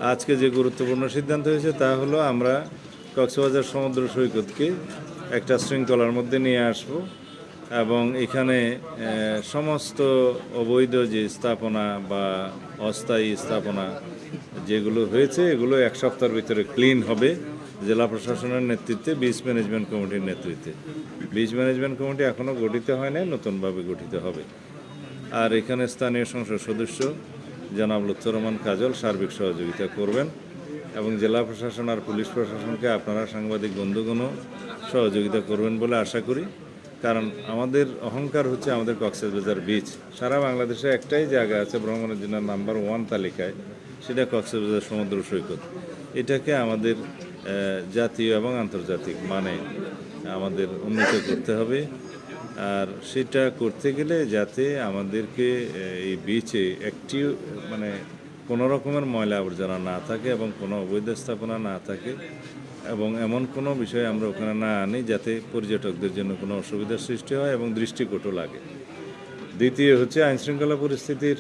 আজকে যে গুরুত্বপূর্ণ সিদ্ধান্ত হয়েছে তা হলো আমরা কক্সবাজার সমুদ্র সৈকতকে একটা শৃঙ্খলার মধ্যে নিয়ে আসব এবং এখানে সমস্ত অবৈধ যে স্থাপনা বা অস্থায়ী স্থাপনা যেগুলো হয়েছে এগুলো এক সপ্তাহের ভিতরে ক্লিন হবে জেলা প্রশাসনের নেতৃত্বে বিচ ম্যানেজমেন্ট কমিটির নেতৃত্বে। বিচ ম্যানেজমেন্ট কমিটি এখনও গঠিত হয় নাই, নতুনভাবে গঠিত হবে। আর এখানে স্থানীয় সংসদ সদস্য জনাব লুৎফর রহমান কাজল সার্বিক সহযোগিতা করবেন এবং জেলা প্রশাসন আর পুলিশ প্রশাসনকে আপনারা সাংবাদিক বন্ধুগণও সহযোগিতা করবেন বলে আশা করি। কারণ আমাদের অহংকার হচ্ছে আমাদের কক্সবাজার বিচ। সারা বাংলাদেশে একটাই জায়গা আছে ভ্রমণের জন্য নাম্বার 1 তালিকায়, সেটা কক্সবাজার সমুদ্র সৈকত। এটাকে আমাদের জাতীয় এবং আন্তর্জাতিক মানে আমাদের উন্নত করতে হবে। আর সেটা করতে গেলে যাতে আমাদেরকে এই বিচে একটি মানে কোনো রকমের ময়লা আবর্জনা না থাকে এবং কোনো অবৈধ স্থাপনা না থাকে এবং এমন কোনো বিষয় আমরা ওখানে না আনি যাতে পর্যটকদের জন্য কোনো অসুবিধার সৃষ্টি হয় এবং দৃষ্টিকটু লাগে। দ্বিতীয় হচ্ছে আইনশৃঙ্খলা পরিস্থিতির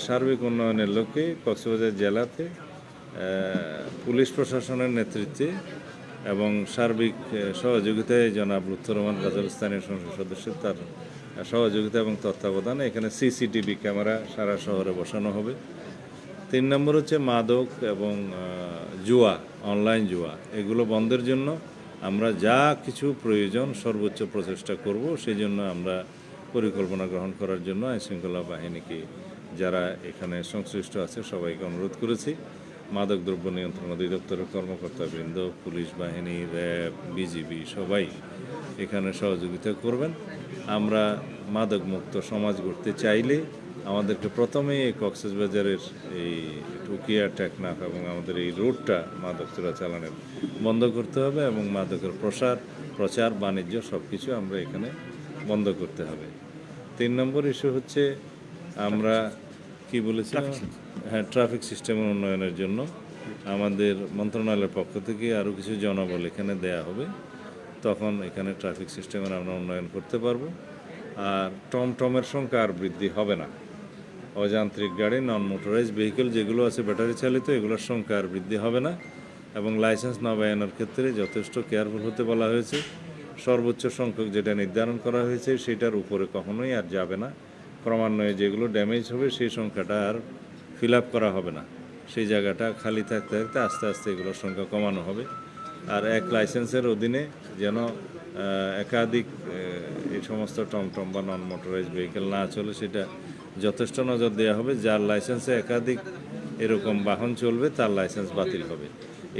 সার্বিক উন্নয়নের লক্ষ্যে কক্সবাজার জেলাতে পুলিশ প্রশাসনের নেতৃত্বে এবং সার্বিক সহযোগিতায় জনাব লুৎফর রহমান কাজল স্থানীয় সংসদ সদস্য তার সহযোগিতা এবং তত্ত্বাবধানে এখানে সিসিটিভি ক্যামেরা সারা শহরে বসানো হবে। 3 নম্বর হচ্ছে মাদক এবং জুয়া, অনলাইন জুয়া, এগুলো বন্ধের জন্য আমরা যা কিছু প্রয়োজন সর্বোচ্চ প্রচেষ্টা করব। সেই জন্য আমরা পরিকল্পনা গ্রহণ করার জন্য আইনশৃঙ্খলা বাহিনীকে যারা এখানে সংশ্লিষ্ট আছে সবাইকে অনুরোধ করেছি। মাদকদ্রব্য নিয়ন্ত্রণ অধিদপ্তরের কর্মকর্তাবৃন্দ, পুলিশ বাহিনী, র্যাব, বিজিবি সবাই এখানে সহযোগিতা করবেন। আমরা মাদকমুক্ত সমাজ গড়তে চাইলে আমাদেরকে প্রথমেই এই কক্সবাজারের এই টুকিয়া টেকনাফ এবং আমাদের এই রোডটা মাদক চোরাচালানের বন্ধ করতে হবে এবং মাদকের প্রচার বাণিজ্য সব কিছু আমরা এখানে বন্ধ করতে হবে। 3 নম্বর ইস্যু হচ্ছে আমরা কি বলেছি, হ্যাঁ, ট্রাফিক সিস্টেমের উন্নয়নের জন্য আমাদের মন্ত্রণালয়ের পক্ষ থেকে আরও কিছু জনবল এখানে দেয়া হবে। তখন এখানে ট্রাফিক সিস্টেমের আমরা উন্নয়ন করতে পারবো। আর টমটমের সংখ্যা আর বৃদ্ধি হবে না। অযান্ত্রিক গাড়ি, নন মোটরাইজ ভেহিকেল যেগুলো আছে ব্যাটারি চালিত, এগুলোর সংখ্যা আর বৃদ্ধি হবে না এবং লাইসেন্স নবায়নের ক্ষেত্রে যথেষ্ট কেয়ারফুল হতে বলা হয়েছে। সর্বোচ্চ সংখ্যক যেটা নির্ধারণ করা হয়েছে সেটার উপরে কখনোই আর যাবে না। ক্রমান্বয়ে যেগুলো ড্যামেজ হবে সেই সংখ্যাটা আর ফিল আপ করা হবে না, সেই জায়গাটা খালি থাকতে থাকতে আস্তে আস্তে এগুলোর সংখ্যা কমানো হবে। আর এক লাইসেন্সের অধীনে যেন একাধিক এই সমস্ত টমটম বা নন মোটরাইজ ভেহিকেল না চলে সেটা যথেষ্ট নজর দেওয়া হবে। যার লাইসেন্সে একাধিক এরকম বাহন চলবে তার লাইসেন্স বাতিল হবে।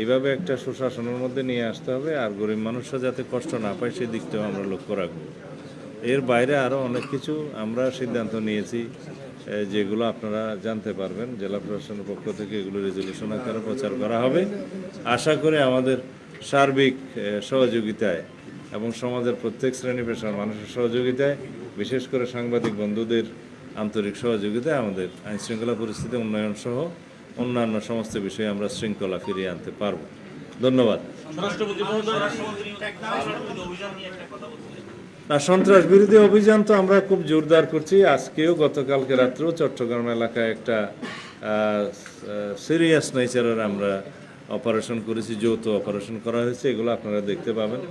এইভাবে একটা সুশাসনের মধ্যে নিয়ে আসতে হবে। আর গরিব মানুষরা যাতে কষ্ট না পায় সেই দিকটাও আমরা লক্ষ্য রাখবো। এর বাইরে আরও অনেক কিছু আমরা সিদ্ধান্ত নিয়েছি যেগুলো আপনারা জানতে পারবেন। জেলা প্রশাসনের পক্ষ থেকে এগুলো রেজলিউশন আকারে প্রচার করা হবে। আশা করি আমাদের সার্বিক সহযোগিতায় এবং সমাজের প্রত্যেক শ্রেণী পেশার মানুষের সহযোগিতায়, বিশেষ করে সাংবাদিক বন্ধুদের আন্তরিক সহযোগিতায় আমাদের আইনশৃঙ্খলা পরিস্থিতি উন্নয়ন সহ অন্যান্য সমস্ত বিষয়ে আমরা শৃঙ্খলা ফিরিয়ে আনতে পারব। ধন্যবাদ। না, সন্ত্রাস বিরোধী অভিযান তো আমরা খুব জোরদার করছি। আজকেও গতকালকে রাত্রেও চট্টগ্রাম এলাকায় একটা সিরিয়াস নেচারের আমরা অপারেশন করেছি, যৌথ অপারেশন করা হয়েছে, এগুলো আপনারা দেখতে পাবেন।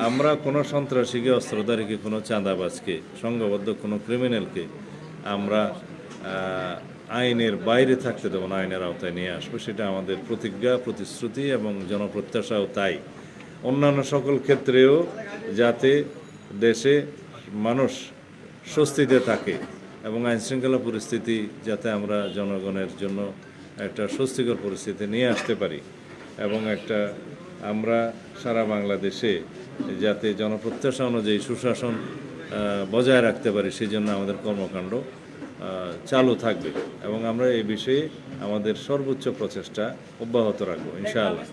আমরা কোনো সন্ত্রাসীকে, অস্ত্রধারীকে, কোনো চাঁদাবাজকে, সংঘবদ্ধ কোনো ক্রিমিনালকে আমরা আইনের বাইরে থাকতে দেবো না, আইনের আওতায় নিয়ে আসবো। সেটা আমাদের প্রতিজ্ঞা, প্রতিশ্রুতি এবং জনপ্রত্যাশাও তাই। অন্যান্য সকল ক্ষেত্রেও যাতে দেশে মানুষ স্বস্তিতে থাকে এবং আইনশৃঙ্খলা পরিস্থিতি যাতে আমরা জনগণের জন্য একটা স্বস্তিকর পরিস্থিতি নিয়ে আসতে পারি এবং একটা আমরা সারা বাংলাদেশে যাতে জনপ্রত্যাশা অনুযায়ী সুশাসন বজায় রাখতে পারি, সেই জন্য আমাদের কর্মকাণ্ড চালু থাকবে এবং আমরা এই বিষয়ে আমাদের সর্বোচ্চ প্রচেষ্টা অব্যাহত রাখবো ইনশাআল্লাহ।